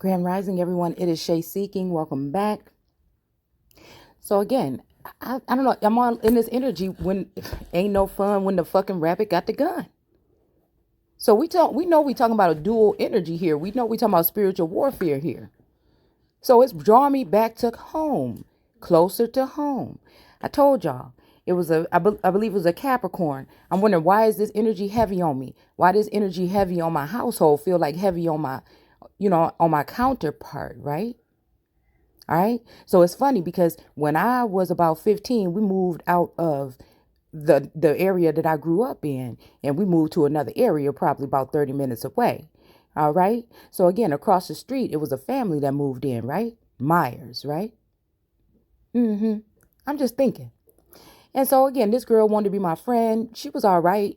Grand Rising, everyone. It is Shay Seeking. Welcome back. So again, I don't know. I'm on in this energy when ain't no fun when the fucking rabbit got the gun. So we know we talking about a dual energy here. We know we talking about spiritual warfare here. So it's drawing me back to home, closer to home. I told y'all it was I believe it was a Capricorn. I'm wondering, why is this energy heavy on me? Why this energy heavy on my household feel like heavy on my, on my counterpart, right? All right. So it's funny because when I was about 15, we moved out of the area that I grew up in, and we moved to another area probably about 30 minutes away. All right. So again, across the street, it was a family that moved in, right? Myers, right? I'm just thinking. And so again, this girl wanted to be my friend. She was all right,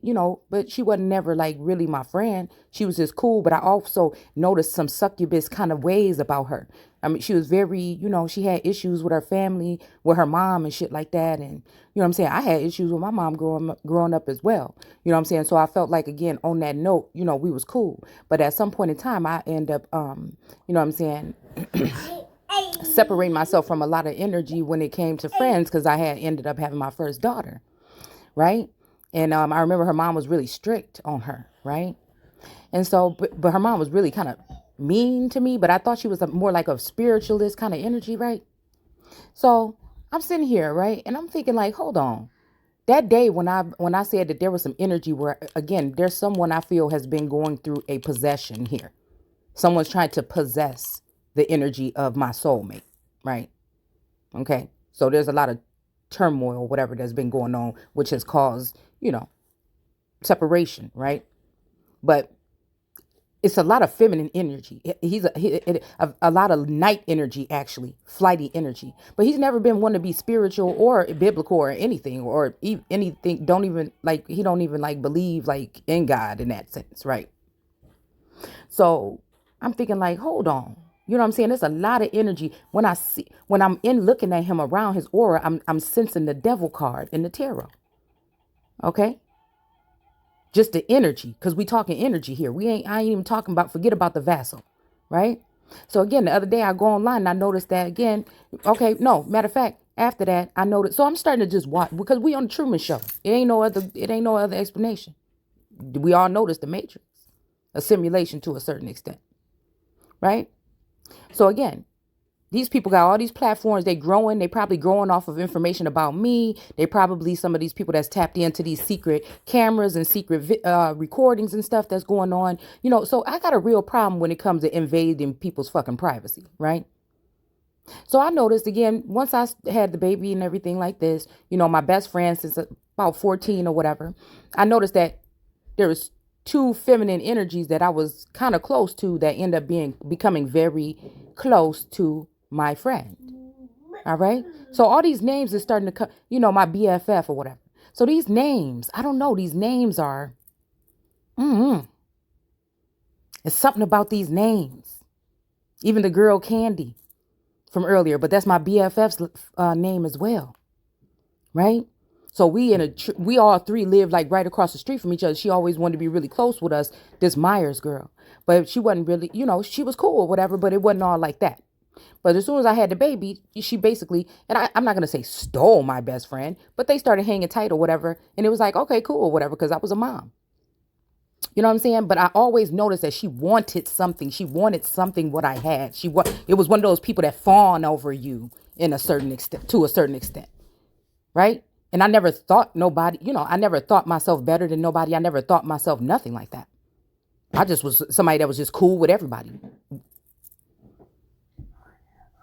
but she wasn't never like really my friend. She was just cool. But I also noticed some succubus kind of ways about her. I mean, she was very, she had issues with her family, with her mom and shit like that. And, what I'm saying? I had issues with my mom growing up as well. You know what I'm saying? So I felt like, again, on that note, we was cool. But at some point in time, I end up, what I'm saying? Separate myself from a lot of energy when it came to friends, because I had ended up having my first daughter, right? And I remember her mom was really strict on her, right? And so, but her mom was really kind of mean to me, but I thought she was more like a spiritualist kind of energy, right? So I'm sitting here, right? And I'm thinking like, hold on. That day when I said that there was some energy where, again, there's someone I feel has been going through a possession here. Someone's trying to possess the energy of my soulmate, right? Okay. So there's a lot of turmoil, whatever that's been going on, which has caused, separation, right? But it's a lot of feminine energy. He's a lot of night energy, actually, flighty energy. But he's never been one to be spiritual or biblical or anything, or anything. He don't even like believe like in God in that sense, right? So I'm thinking like, hold on. You know what I'm saying? There's a lot of energy when I'm in looking at him around his aura. I'm sensing the devil card in the tarot. Okay. Just the energy, because we talking energy here. I ain't even talking about, forget about the vassal, right? So again, the other day I go online and I noticed that again. Okay, no, matter of fact, after that I noticed. So I'm starting to just watch, because we on the Truman Show. It ain't no other explanation. We all notice the Matrix, a simulation to a certain extent, right? So again, these people got all these platforms. They probably growing off of information about me. They probably some of these people that's tapped into these secret cameras and secret recordings and stuff that's going on. So I got a real problem when it comes to invading people's fucking privacy, right? So I noticed again, once I had the baby and everything like this, my best friend since about 14 or whatever, I noticed that there was two feminine energies that I was kind of close to that end up becoming very close to my friend. All right. So all these names are starting to come, my BFF or whatever. So these names, I don't know, these names are, it's something about these names. Even the girl Candy from earlier, but that's my BFF's name as well. Right. So we all three live like right across the street from each other. She always wanted to be really close with us, this Myers girl, but she wasn't really, she was cool or whatever, but it wasn't all like that. But as soon as I had the baby, she basically, and I'm not going to say stole my best friend, but they started hanging tight or whatever. And it was like, okay, cool or whatever, because I was a mom. You know what I'm saying? But I always noticed that she wanted something. She wanted something what I had. It was one of those people that fawn over you to a certain extent. Right? And I never thought I never thought myself better than nobody. I never thought myself nothing like that. I just was somebody that was just cool with everybody.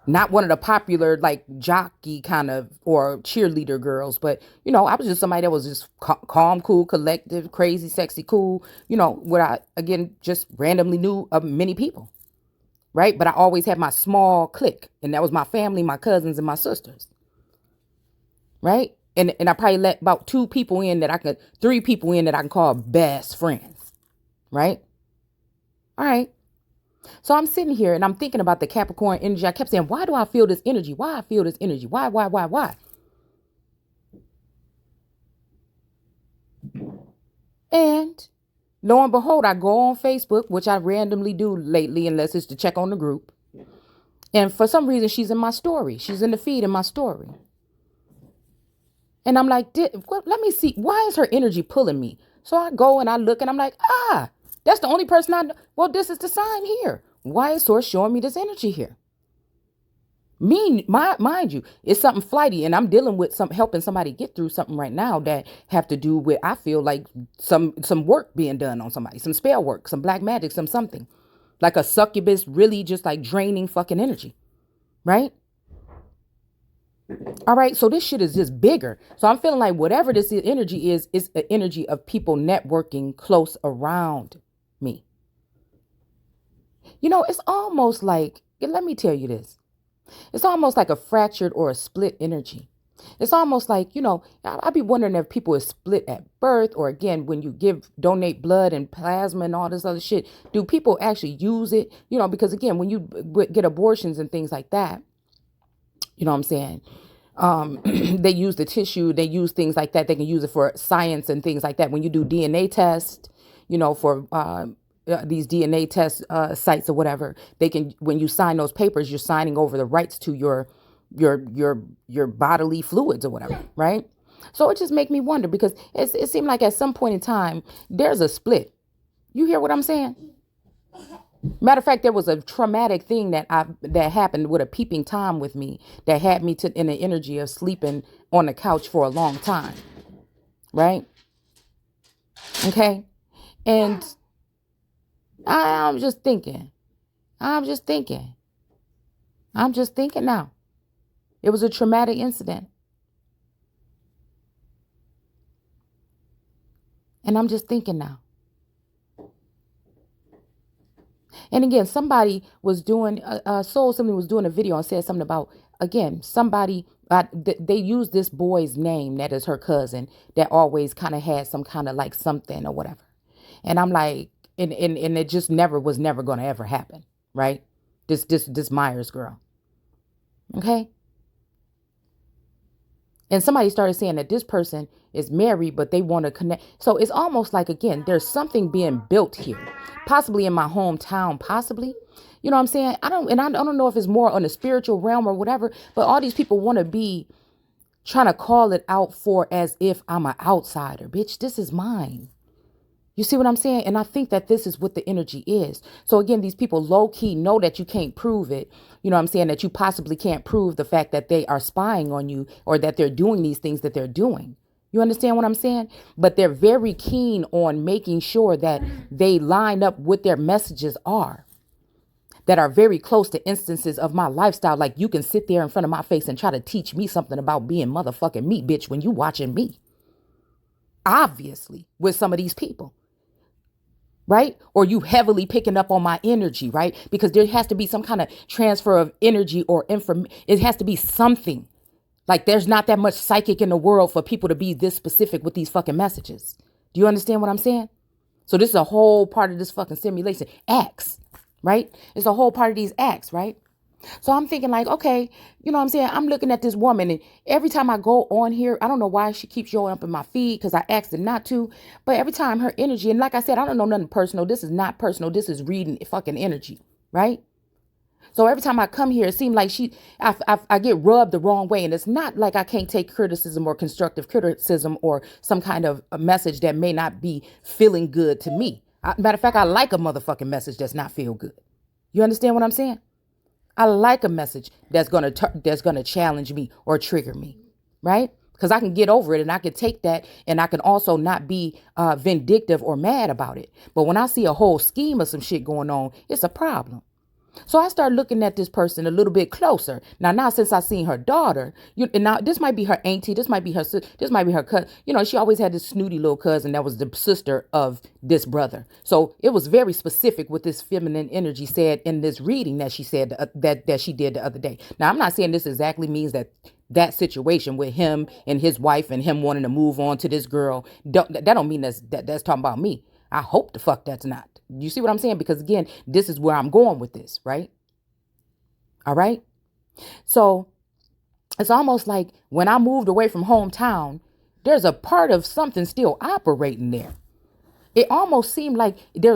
Not one of the popular, like, jockey kind of, or cheerleader girls, but, I was just somebody that was just calm, cool, collective, crazy, sexy, cool, what I, again, just randomly knew of many people, right? But I always had my small clique, and that was my family, my cousins, and my sisters, right? And I probably let about 3 people in that I can call best friends, right? All right. So I'm sitting here and I'm thinking about the Capricorn energy. I kept saying, why do I feel this energy? Why I feel this energy? Why? And lo and behold, I go on Facebook, which I randomly do lately, unless it's to check on the group, And for some reason, she's in my story. She's in the feed in my story. And I'm like, let me see. Why is her energy pulling me? So I go and I look and I'm like, that's the only person I know. Well, this is the sign here. Why is Source showing me this energy here? Mind you, it's something flighty, and I'm dealing with helping somebody get through something right now that have to do with, I feel like some work being done on somebody, some spell work, some black magic, something like a succubus, really just like draining fucking energy, right? All right, so this shit is just bigger. So I'm feeling like whatever this energy is the energy of people networking close around me. You know, it's almost like, let me tell you this. It's almost like a fractured or a split energy. It's almost like, you know, I'd be wondering if people are split at birth, or again, when you donate blood and plasma and all this other shit, do people actually use it? You know, because again, when you get abortions and things like that, you know what I'm saying? They use the tissue, they use things like that. They can use it for science and things like that. When you do DNA tests, you know, for these DNA test sites or whatever, they can, when you sign those papers, you're signing over the rights to your bodily fluids or whatever, right? So it just make me wonder, because it seemed like at some point in time there's a split. You hear what I'm saying? Matter of fact, there was a traumatic thing that happened with a peeping Tom with me that had me in the energy of sleeping on the couch for a long time, right? Okay, and I'm just thinking now. It was a traumatic incident. And I'm just thinking now. And again, somebody was doing, somebody was doing a video and said something about, again, somebody, they used this boy's name that is her cousin that always kind of had some kind of like something or whatever. And I'm like, and it just was never going to ever happen, right? This Myers girl. Okay. And somebody started saying that this person is married, but they want to connect. So it's almost like, again, there's something being built here, possibly in my hometown, possibly. You know what I'm saying? I don't know if it's more on the spiritual realm or whatever, but all these people want to be trying to call it out for as if I'm an outsider. Bitch, this is mine. You see what I'm saying? And I think that this is what the energy is. So again, these people low key know that you can't prove it. You know what I'm saying? That you possibly can't prove the fact that they are spying on you or that they're doing these things that they're doing. You understand what I'm saying? But they're very keen on making sure that they line up what their messages are, that are very close to instances of my lifestyle. Like, you can sit there in front of my face and try to teach me something about being motherfucking me, bitch, when you watching me. Obviously, with some of these people. Right? Or you heavily picking up on my energy, right? Because there has to be some kind of transfer of energy or information. It has to be something. Like, there's not that much psychic in the world for people to be this specific with these fucking messages. Do you understand what I'm saying? So this is a whole part of this fucking simulation. Acts, right? It's a whole part of these acts, right? So I'm thinking like, okay, you know what I'm saying? I'm looking at this woman, and every time I go on here, I don't know why she keeps showing up in my feed, because I asked her not to, but every time her energy, and like I said, I don't know nothing personal. This is not personal. This is reading fucking energy, right? So every time I come here, it seems like I get rubbed the wrong way. And it's not like I can't take criticism or constructive criticism or some kind of a message that may not be feeling good to me. Matter of fact, I like a motherfucking message that's not feel good. You understand what I'm saying? I like a message that's gonna challenge me or trigger me, right? Because I can get over it, and I can take that, and I can also not be vindictive or mad about it. But when I see a whole scheme of some shit going on, it's a problem. So I started looking at this person a little bit closer. Now since I seen her daughter, and now this might be her auntie, this might be her cousin. You know, she always had this snooty little cousin that was the sister of this brother. So it was very specific what this feminine energy said in this reading that she said that she did the other day. Now, I'm not saying this exactly means that situation with him and his wife and him wanting to move on to this girl, that don't mean that's talking about me. I hope the fuck that's not. You see what I'm saying? Because again, this is where I'm going with this, right? All right. So it's almost like when I moved away from hometown, there's a part of something still operating there. It almost seemed like there's